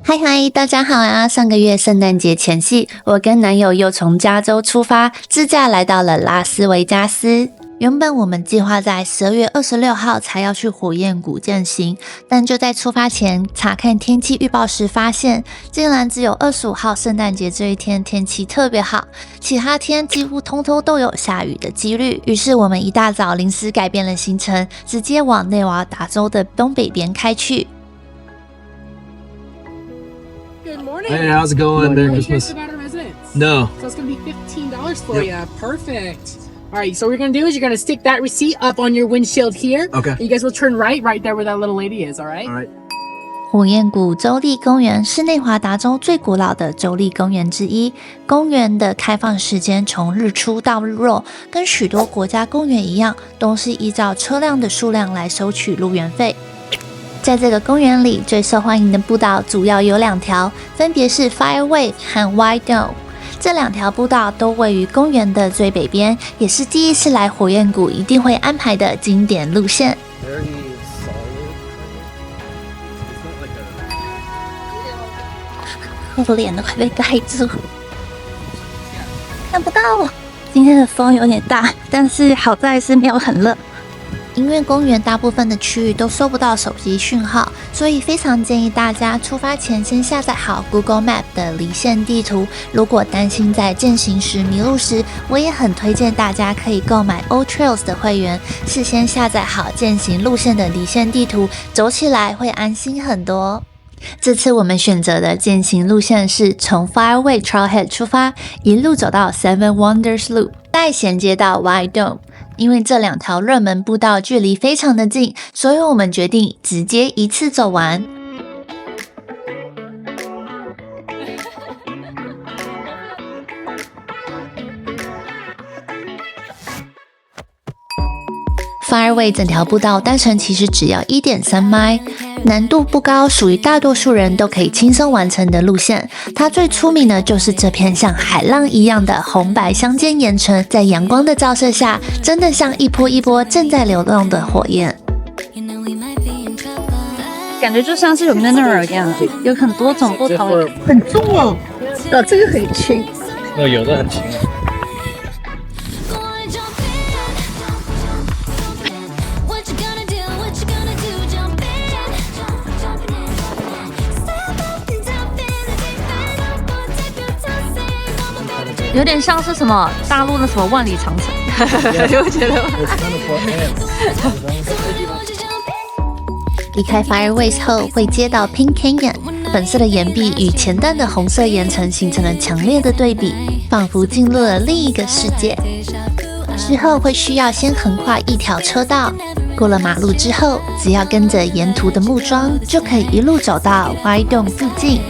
嗨嗨，大家好啊！上个月圣诞节前夕，我跟男友又从加州出发，自驾来到了拉斯维加斯。原本我们计划在12月26号才要去火焰谷践行，但就在出发前查看天气预报时发现，竟然只有25号圣诞节这一天天气特别好，其他天几乎通通都有下雨的几率。于是我们一大早临时改变了行程，直接往内瓦达州的东北边开去。Good morning. Hey, how's it going? Merry Christmas. About our residence. No. So it's gonna be $15 for you. Perfect. All right. So what you're gonna do is you're gonna stick that receipt up on your windshield here. Okay. You guys will turn right there where that little lady is. All right. All right. 火焰谷州立公园是内华达州最古老的州立公园之一。公园的开放时间从日出到日落，跟许多国家公园一样，都是依照车辆的数量来收取入园费。在这个公园里，最受欢迎的步道主要有2条，分别是 Fireway 和 White Dome。这2条步道都位于公园的最北边，也是第一次来火焰谷一定会安排的经典路线。我脸都快被盖住，看不到。今天的风有点大，但是好在是没有很热。因为公园大部分的区域都收不到手机讯号，所以非常建议大家出发前先下载好 Google Map 的离线地图。如果担心在践行时迷路时，我也很推荐大家可以购买 AllTrails 的会员，事先下载好践行路线的离线地图，走起来会安心很多。这次我们选择的践行路线是从 Fireway Trailhead 出发，一路走到 Seven Wonders Loop， 再衔接到 White Dome。因为这2条热门步道距离非常的近，所以我们决定直接一次走完。Fireway 整条步道单程其实只要 1.3 迈，难度不高，属于大多数人都可以轻松完成的路线。它最出名的就是这片像海浪一样的红白相间岩层，在阳光的照射下，真的像一波一波正在流动的火焰。感觉就像是有 mineral 一样，有很多种不同。很重哦，这个很轻。有的很轻。有点像是什么大陆的什么万里长城，你会觉得吗？离开 Fireways 后，会接到 Pink Canyon， 粉色的岩壁与前段的红色岩层形成了强烈的对比，仿佛进入了另一个世界。之后会需要先横跨1条车道，过了马路之后，只要跟着沿途的木桩，就可以一路走到 White Dome 附近。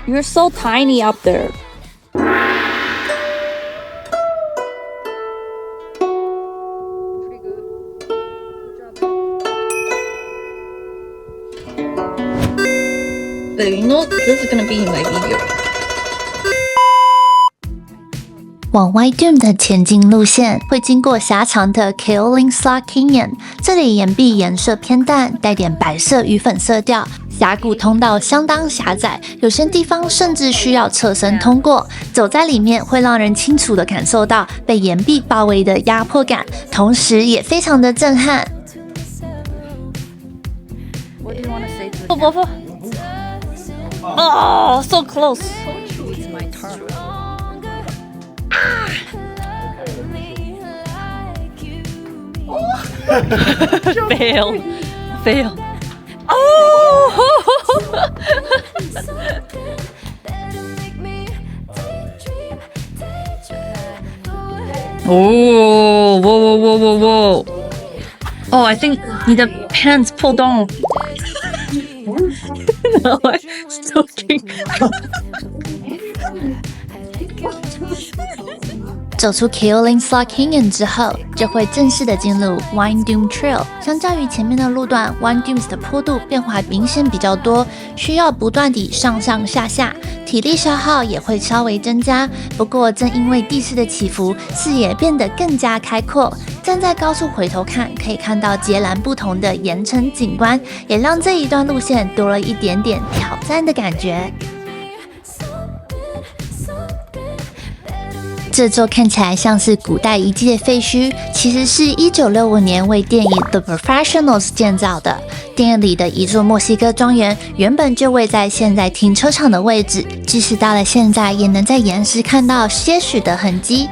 You're so tiny up there. You know this is gonna be in my video. 往 White Dome 的前进路线会经过狭长的 Keoling Slot Canyon， 这里岩壁颜色偏淡，带点白色与粉色调。峡谷通道相当狭窄，有些地方甚至需要侧身通过。走在里面会让人清楚地感受到被岩壁包围的压迫感，同時也非常的震撼。What do you want to say to the Oh, so close. It's my turn. Fail. Fail. Oh! Oh, whoa, whoa, whoa, whoa, whoa. Oh, I think 你的 pants pulled on. No, I'm joking. 走出 Keoling-Sla Canyon 之后，就会正式的进入 Wine Dune Trail。相较于前面的路段 ，Wine Dunes 的坡度变化明显比较多，需要不断地上上下下，体力消耗也会稍微增加。不过正因为地势的起伏，视野变得更加开阔。站在高处回头看，可以看到截然不同的盐城景观，也让这一段路线多了一点点挑战的感觉。这座看起来像是古代遗迹的废墟，其实是1965年为电影《The Professionals》建造的。电影里的一座墨西哥庄园，原本就位在现在停车场的位置，即使到了现在，也能在岩石看到些许的痕迹。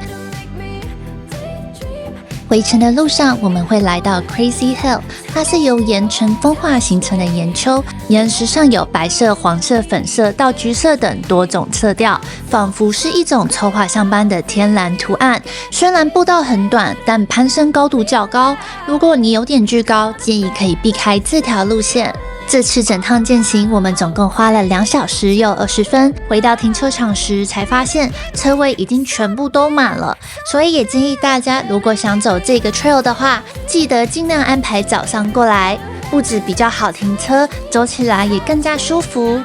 回程的路上，我们会来到 Crazy Hill， 它是由岩层风化形成的岩丘，岩石上有白色、黄色、粉色到橘色等多种色调，仿佛是一种抽画像般的天然图案。虽然步道很短，但攀升高度较高，如果你有点惧高，建议可以避开这条路线。这次整趟践行，我们总共花了2小时又20分。回到停车场时，才发现车位已经全部都满了，所以也建议大家，如果想走这个 trail 的话，记得尽量安排早上过来，不止比较好停车，走起来也更加舒服。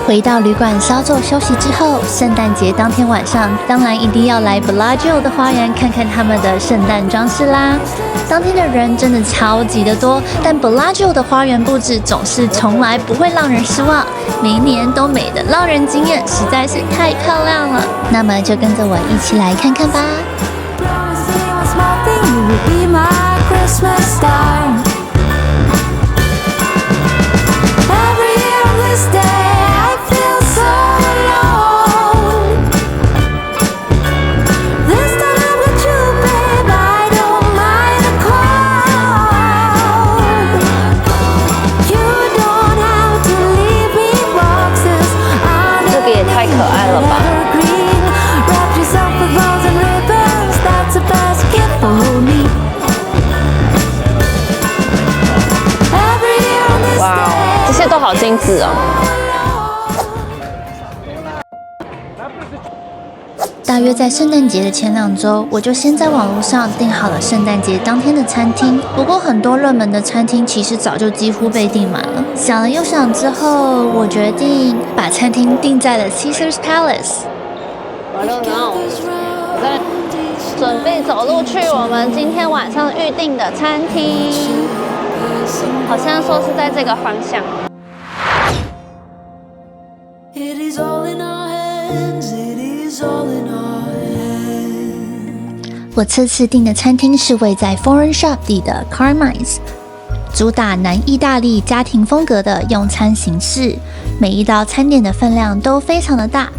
回到旅馆稍作休息之后，圣诞节当天晚上，当然一定要来 Bellagio 的花园看看他们的圣诞装饰啦。当天的人真的超级的多，但 Bellagio 的花园布置总是从来不会让人失望，每一年都美得让人惊艳，实在是太漂亮了。那么就跟着我一起来看看吧。好精致哦！大约在圣诞节的前2周，我就先在网络上订好了圣诞节当天的餐厅。不过很多热门的餐厅其实早就几乎被订满了。想了又想之后，我决定把餐厅订在了 Caesar's Palace。I don't know， 我在准备走路去我们今天晚上预定的餐厅，好像说是在这个方向。我这次订的餐厅是位在 Foreign Shop 里的 Carmine's， 主打南意大利家庭风格的用餐形式，每一道餐点的分量都非常的大，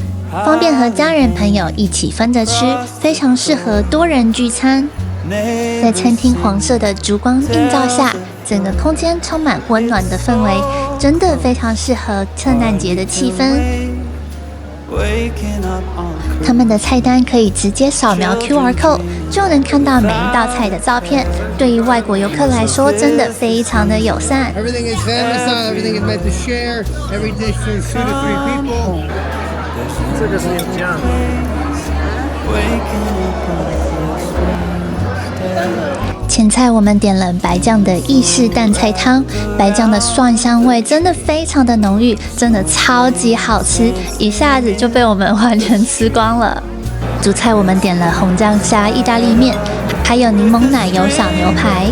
方便和家人朋友一起分着吃，非常适合多人聚餐。在餐厅黄色的烛光映照下，整个空间充满温暖的氛围，真的非常适合圣诞节的气氛。他们的菜单可以直接扫描 QR code， 就能看到每一道菜的照片。对于外国游客来说，真的非常的友善。Everything is family style. Everything is meant to share. Every dish is 2 to 3 people. 这个是这样。前菜我们点了白酱的意式蛋菜汤，白酱的蒜香味真的非常的浓郁，真的超级好吃，一下子就被我们完全吃光了。主菜我们点了红酱虾意大利面，还有柠檬奶油小牛排。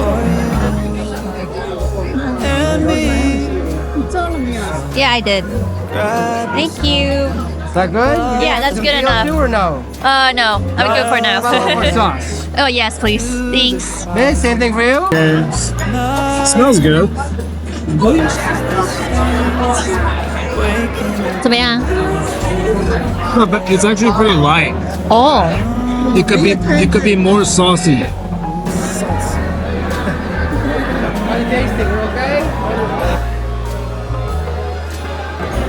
Yeah, I did. Thank you. Is that good? Yeah, that's good enough. Or no? No, I'm good for now. More sauce. Oh, yes, please. Thanks. Man, same thing for you? Smells good. 怎么样？ No, but it's actually pretty light. Oh. It could be more saucy. Tasting, okay?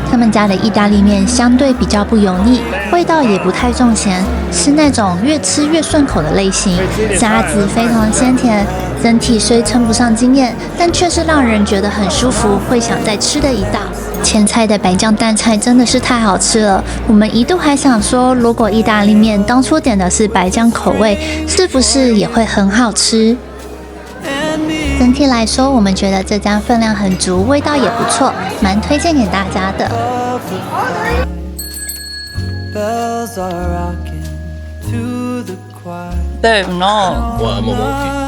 他们家的意大利面相对比较不油腻，味道也不太重咸，是那种越吃越顺口的类型。虾子非常的鲜甜，整体虽称不上惊艳，但却是让人觉得很舒服，会想再吃的一道。前菜的白酱蛋菜真的是太好吃了，我们一度还想说，如果意大利面当初点的是白酱口味，是不是也会很好吃？整体来说，我们觉得这家分量很足，味道也不错，蛮推荐给大家的。Babe, no. Well, I'm a monkey.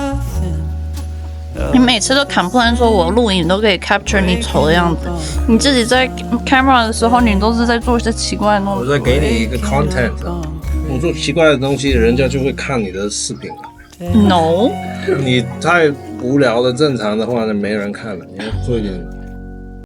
你每次都complain说我录影都可以 capture 你丑的样子，你自己在 camera 的时候，你都是在做一些奇怪的东西。我在给你一个 content，我做奇怪的东西，人家就会看你的视频了。No，你太无聊的正常的话呢，没人看了。你要做一点